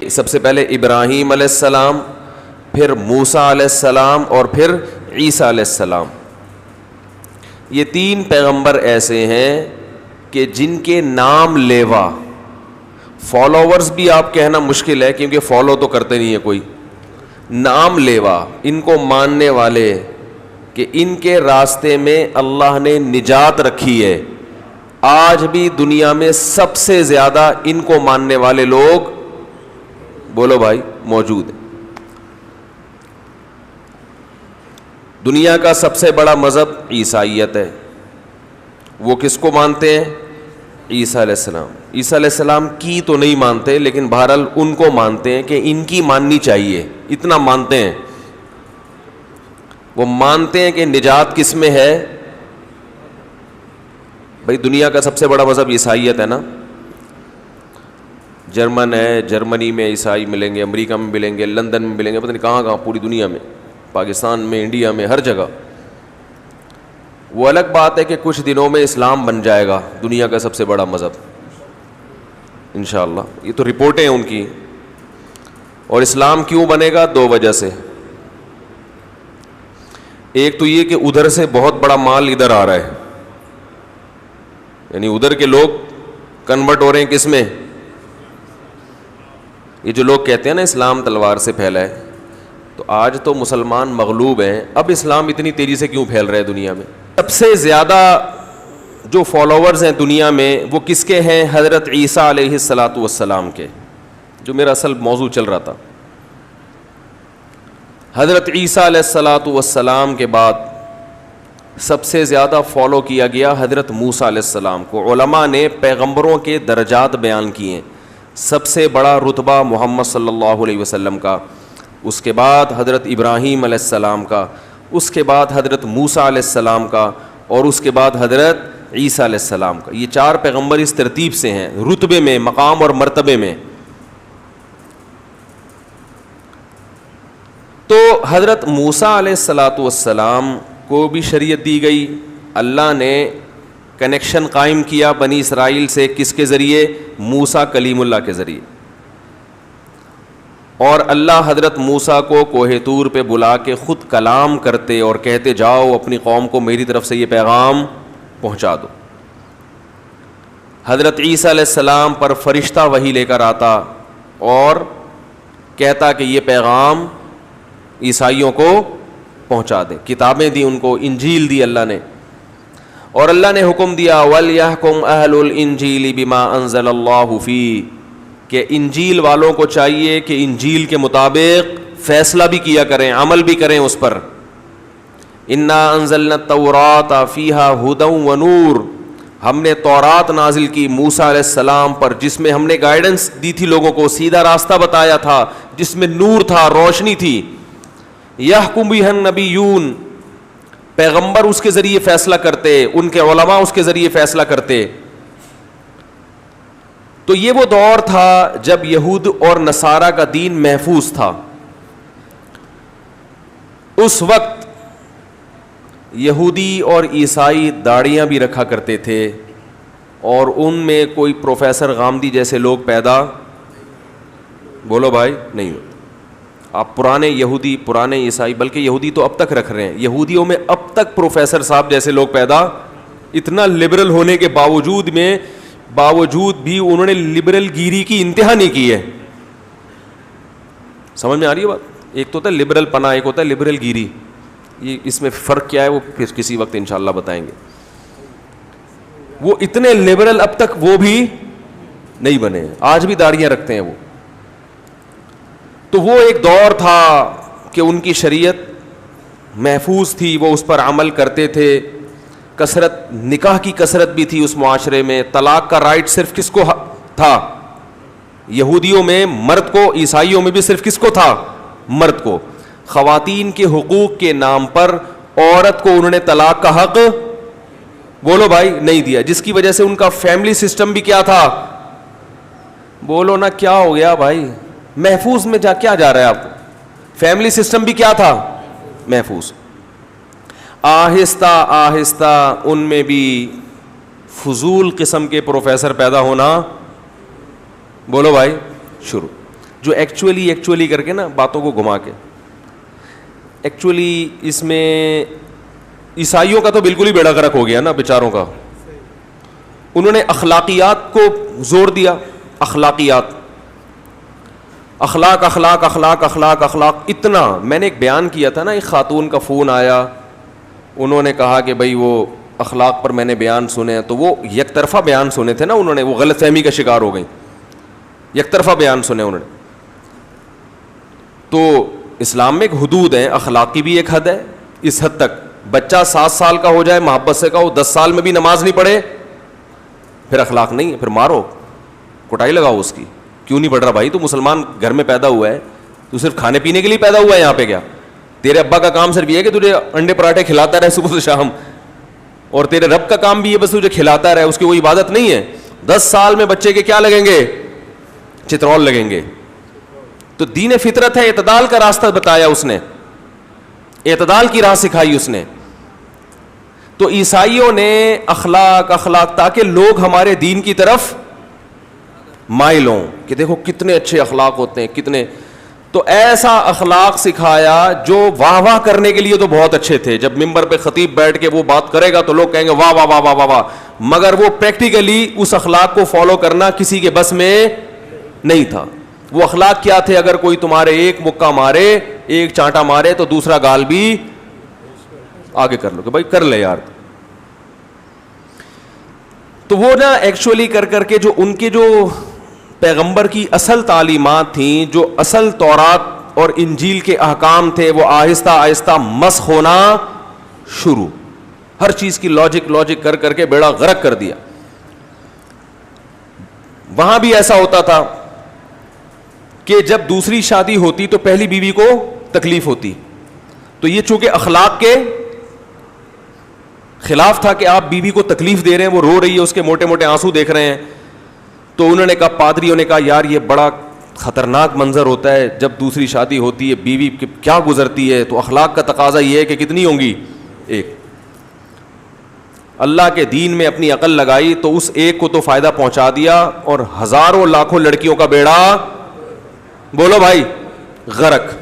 سب سے پہلے ابراہیم علیہ السلام، پھر موسیٰ علیہ السلام اور پھر عیسیٰ علیہ السلام. یہ تین پیغمبر ایسے ہیں کہ جن کے نام لیوا، فالوورز بھی آپ کہنا مشکل ہے کیونکہ فالو تو کرتے نہیں ہے کوئی، نام لیوا، ان کو ماننے والے کہ ان کے راستے میں اللہ نے نجات رکھی ہے. آج بھی دنیا میں سب سے زیادہ ان کو ماننے والے لوگ بولو بھائی موجود ہیں. دنیا کا سب سے بڑا مذہب عیسائیت ہے. وہ کس کو مانتے ہیں؟ عیسیٰ علیہ السلام. عیسیٰ علیہ السلام کی تو نہیں مانتے لیکن بہرحال ان کو مانتے ہیں کہ ان کی ماننی چاہیے، اتنا مانتے ہیں. وہ مانتے ہیں کہ نجات کس میں ہے. بھائی دنیا کا سب سے بڑا مذہب عیسائیت ہے نا. جرمن ہے، جرمنی میں عیسائی ملیں گے، امریکہ میں ملیں گے، لندن میں ملیں گے، پتہ نہیں کہاں کہاں، پوری دنیا میں، پاکستان میں، انڈیا میں، ہر جگہ. وہ الگ بات ہے کہ کچھ دنوں میں اسلام بن جائے گا دنیا کا سب سے بڑا مذہب انشاءاللہ. یہ تو رپورٹیں ہیں ان کی. اور اسلام کیوں بنے گا؟ دو وجہ سے. ایک تو یہ کہ ادھر سے بہت بڑا مال ادھر آ رہا ہے، یعنی ادھر کے لوگ کنورٹ ہو رہے ہیں کس میں؟ یہ جو لوگ کہتے ہیں نا اسلام تلوار سے پھیلا ہے، تو آج تو مسلمان مغلوب ہیں، اب اسلام اتنی تیزی سے کیوں پھیل رہا ہے دنیا میں؟ سب سے زیادہ جو فالوورز ہیں دنیا میں وہ کس کے ہیں؟ حضرت عیسیٰ علیہ السلام کے، جو میرا اصل موضوع چل رہا تھا. حضرت عیسیٰ علیہ السلام کے بعد سب سے زیادہ فالو کیا گیا حضرت موسیٰ علیہ السلام کو. علماء نے پیغمبروں کے درجات بیان کیے ہیں. سب سے بڑا رتبہ محمد صلی اللہ علیہ وسلم کا، اس کے بعد حضرت ابراہیم علیہ السلام کا، اس کے بعد حضرت موسیٰ علیہ السلام کا، اور اس کے بعد حضرت عیسیٰ علیہ السلام کا. یہ چار پیغمبر اس ترتیب سے ہیں رتبے میں، مقام اور مرتبے میں. تو حضرت موسیٰ علیہ السلام کو بھی شریعت دی گئی. اللہ نے کنیکشن قائم کیا بنی اسرائیل سے، کس کے ذریعے؟ موسیٰ کلیم اللہ کے ذریعے. اور اللہ حضرت موسیٰ کو کوہ طور پہ بلا کے خود کلام کرتے اور کہتے جاؤ اپنی قوم کو میری طرف سے یہ پیغام پہنچا دو. حضرت عیسیٰ علیہ السلام پر فرشتہ وحی لے کر آتا اور کہتا کہ یہ پیغام عیسائیوں کو پہنچا دیں. کتابیں دی ان کو، انجیل دی اللہ نے، اور اللہ نے حکم دیا وَلْيَحْكُمْ أَهْلُ الْإِنْجِيلِ بِمَا أَنزَلَ اللَّهُ فِيهِ، کہ انجیل والوں کو چاہیے کہ انجیل کے مطابق فیصلہ بھی کیا کریں، عمل بھی کریں اس پر. إِنَّا أَنزَلْنَا التَّوْرَاةَ فِيهَا هُدًى وَنُورٌ، ہم نے تورات نازل کی موسیٰ علیہ السلام پر جس میں ہم نے گائیڈنس دی تھی، لوگوں کو سیدھا راستہ بتایا تھا، جس میں نور تھا، روشنی تھی. یحکم بہ النبیون، پیغمبر اس کے ذریعے فیصلہ کرتے، ان کے علماء اس کے ذریعے فیصلہ کرتے. تو یہ وہ دور تھا جب یہود اور نصارہ کا دین محفوظ تھا. اس وقت یہودی اور عیسائی داڑیاں بھی رکھا کرتے تھے، اور ان میں کوئی پروفیسر غامدی جیسے لوگ پیدا بولو بھائی نہیں ہوتے. آپ پرانے یہودی، پرانے عیسائی، بلکہ یہودی تو اب تک رکھ رہے ہیں، یہودیوں میں اب تک پروفیسر صاحب جیسے لوگ پیدا، اتنا لبرل ہونے کے باوجود بھی انہوں نے لبرل گیری کی انتہا نہیں کی ہے. سمجھ میں آ رہی ہے بات؟ ایک تو ہوتا ہے لبرل پنا، ایک ہوتا ہے لبرل گیری. یہ اس میں فرق کیا ہے وہ پھر کسی وقت انشاءاللہ بتائیں گے. وہ اتنے لبرل اب تک وہ بھی نہیں بنے، آج بھی داڑیاں رکھتے ہیں وہ. تو وہ ایک دور تھا کہ ان کی شریعت محفوظ تھی، وہ اس پر عمل کرتے تھے. کثرت، نکاح کی کثرت بھی تھی اس معاشرے میں. طلاق کا رائٹ صرف کس کو تھا؟ یہودیوں میں مرد کو، عیسائیوں میں بھی صرف کس کو تھا؟ مرد کو. خواتین کے حقوق کے نام پر عورت کو انہوں نے طلاق کا حق بولو بھائی نہیں دیا، جس کی وجہ سے ان کا فیملی سسٹم بھی کیا تھا؟ بولو نا کیا ہو گیا بھائی؟ محفوظ میں کیا جا رہا ہے آپ؟ فیملی سسٹم بھی کیا تھا؟ محفوظ. آہستہ آہستہ ان میں بھی فضول قسم کے پروفیسر پیدا ہونا، بولو بھائی، شروع، جو ایکچولی کر کے نا باتوں کو گھما کے، ایکچولی اس میں عیسائیوں کا تو بالکل ہی بیڑا غرق ہو گیا نا بیچاروں کا. انہوں نے اخلاقیات کو زور دیا، اخلاقیات، اخلاق اخلاق اخلاق اخلاق اخلاق اتنا. میں نے ایک بیان کیا تھا نا، ایک خاتون کا فون آیا، انہوں نے کہا کہ بھائی وہ اخلاق پر میں نے بیان سنے، تو وہ یک طرفہ بیان سنے تھے نا انہوں نے، وہ غلط فہمی کا شکار ہو گئیں، یک طرفہ بیان سنے انہوں نے. تو اسلام میں ایک حدود ہیں، اخلاق کی بھی ایک حد ہے. اس حد تک بچہ 7 سال کا ہو جائے، محبت سے کہو، 10 سال میں بھی نماز نہیں پڑھے، پھر اخلاق نہیں ہے، پھر مارو، کٹائی لگاؤ اس کی. کیوں نہیں پڑھ رہا بھائی؟ تو مسلمان گھر میں پیدا ہوا ہے، تو صرف کھانے پینے کے لیے پیدا ہوا ہے یہاں پہ کیا؟ تیرے ابا کا کام صرف یہ ہے کہ تجھے انڈے پراٹھے کھلاتا رہے صبح سے شام، اور تیرے رب کا کام بھی یہ بس تجھے کھلاتا رہے، اس کی کوئی عبادت نہیں ہے. 10 سال میں بچے کے کیا لگیں گے؟ چترول لگیں گے. تو دین فطرت ہے، اعتدال کا راستہ بتایا اس نے، اعتدال کی راہ سکھائی اس نے. تو عیسائیوں نے اخلاق اخلاق تاکہ لوگ ہمارے دین کی طرف مائل ہوں کہ دیکھو کتنے اچھے اخلاق ہوتے ہیں کتنے. تو ایسا اخلاق سکھایا جو واہ واہ کرنے کے لیے تو بہت اچھے تھے. جب ممبر پہ خطیب بیٹھ کے وہ بات کرے گا تو لوگ کہیں گے واہ واہ واہ واہ واہ واہ، مگر وہ پریکٹیکلی اس اخلاق کو فالو کرنا کسی کے بس میں نہیں تھا. وہ اخلاق کیا تھے؟ اگر کوئی تمہارے ایک مکہ مارے، ایک چانٹا مارے، تو دوسرا گال بھی آگے کر لو کہ بھائی کر لے یار. تو وہ نا ایکچولی کر کے جو ان کے جو پیغمبر کی اصل تعلیمات تھیں، جو اصل تورات اور انجیل کے احکام تھے، وہ آہستہ آہستہ مسخ ہونا شروع. ہر چیز کی لاجک کر کے بیڑا غرق کر دیا. وہاں بھی ایسا ہوتا تھا کہ جب دوسری شادی ہوتی تو پہلی بیوی کو تکلیف ہوتی. تو یہ چونکہ اخلاق کے خلاف تھا کہ آپ بیوی کو تکلیف دے رہے ہیں، وہ رو رہی ہے، اس کے موٹے موٹے آنسو دیکھ رہے ہیں. تو انہوں نے کہا، پادریوں نے کہا یار یہ بڑا خطرناک منظر ہوتا ہے جب دوسری شادی ہوتی ہے، بیوی کیا گزرتی ہے. تو اخلاق کا تقاضا یہ ہے کہ کتنی ہوں گی؟ ایک. اللہ کے دین میں اپنی عقل لگائی تو اس ایک کو تو فائدہ پہنچا دیا، اور ہزاروں لاکھوں لڑکیوں کا بیڑا، بولو بھائی، غرق.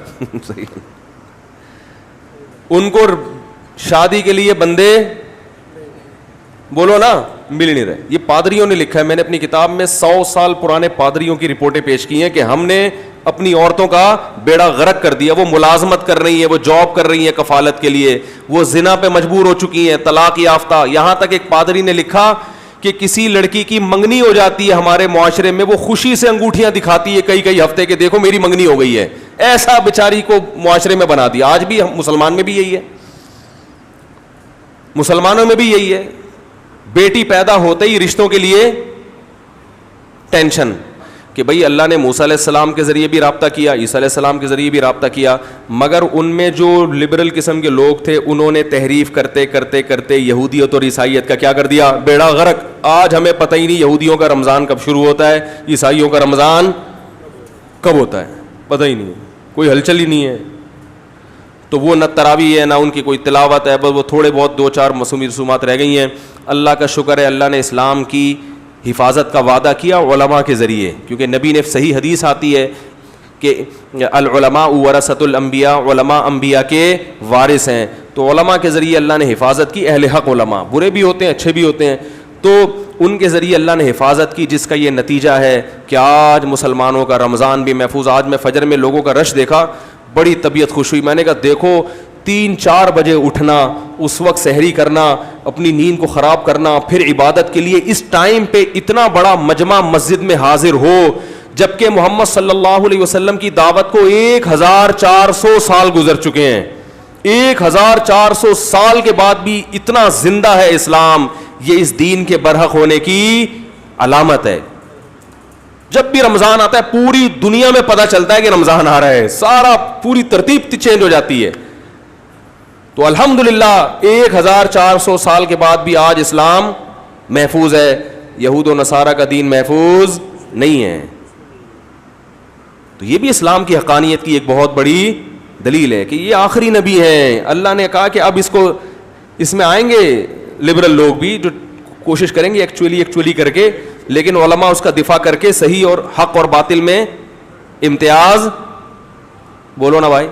ان کو شادی کے لیے بندے، بولو نا، مل نہیں رہے. یہ پادریوں نے لکھا ہے، میں نے اپنی کتاب میں 100 سال پرانے پادریوں کی رپورٹیں پیش کی ہیں کہ ہم نے اپنی عورتوں کا بیڑا غرق کر دیا. وہ ملازمت کر رہی ہیں، وہ جاب کر رہی ہیں کفالت کے لیے، وہ زنا پہ مجبور ہو چکی ہیں، طلاق یافتہ. یہاں تک ایک پادری نے لکھا کہ کسی لڑکی کی منگنی ہو جاتی ہے ہمارے معاشرے میں، وہ خوشی سے انگوٹھیاں دکھاتی ہے کئی ہفتے کے، دیکھو میری منگنی ہو گئی ہے. ایسا بیچاری کو معاشرے میں بنا دیا. آج بھی مسلمان میں بھی یہی ہے، مسلمانوں میں بھی یہی ہے. بیٹی پیدا ہوتے ہی رشتوں کے لیے ٹینشن کہ بھئی اللہ نے موسیٰ علیہ السلام کے ذریعے بھی رابطہ کیا، عیسیٰ علیہ السلام کے ذریعے بھی رابطہ کیا، مگر ان میں جو لبرل قسم کے لوگ تھے انہوں نے تحریف کرتے یہودیت اور عیسائیت کا کیا کر دیا؟ بیڑا غرق. آج ہمیں پتہ ہی نہیں یہودیوں کا رمضان کب شروع ہوتا ہے، عیسائیوں کا رمضان کب ہوتا ہے، پتہ ہی نہیں ہے، کوئی ہلچل ہی نہیں ہے. تو وہ نہ تراویح ہے، نہ ان کی کوئی تلاوت ہے، بس وہ تھوڑے بہت 2-4 مصومی رسومات رہ گئی ہیں. اللہ کا شکر ہے، اللہ نے اسلام کی حفاظت کا وعدہ کیا علماء کے ذریعے، کیونکہ نبی نے صحیح حدیث آتی ہے کہ العلماء ورثۃ الانبیاء، علماء انبیاء کے وارث ہیں. تو علماء کے ذریعے اللہ نے حفاظت کی. اہل حق علماء، برے بھی ہوتے ہیں اچھے بھی ہوتے ہیں، تو ان کے ذریعے اللہ نے حفاظت کی، جس کا یہ نتیجہ ہے کہ آج مسلمانوں کا رمضان بھی محفوظ. آج میں فجر میں لوگوں کا رش دیکھا، بڑی طبیعت خوش ہوئی. میں نے کہا دیکھو 3-4 بجے اٹھنا، اس وقت سحری کرنا، اپنی نیند کو خراب کرنا، پھر عبادت کے لیے اس ٹائم پہ اتنا بڑا مجمع مسجد میں حاضر ہو، جبکہ محمد صلی اللہ علیہ وسلم کی دعوت کو 1400 سال گزر چکے ہیں. 1400 سال کے بعد بھی اتنا زندہ ہے اسلام. یہ اس دین کے برحق ہونے کی علامت ہے. جب بھی رمضان آتا ہے پوری دنیا میں پتہ چلتا ہے کہ رمضان آ رہا ہے، سارا پوری ترتیب چینج ہو جاتی ہے. تو الحمدللہ 1400 سال کے بعد بھی آج اسلام محفوظ ہے. یہود و نصارہ کا دین محفوظ نہیں ہے. تو یہ بھی اسلام کی حقانیت کی ایک بہت بڑی دلیل ہے کہ یہ آخری نبی ہیں. اللہ نے کہا کہ اب اس کو اس میں آئیں گے لبرل لوگ بھی جو کوشش کریں گے ایکچولی کر کے, لیکن علماء اس کا دفاع کر کے صحیح اور حق اور باطل میں امتیاز, بولو نا بھائی,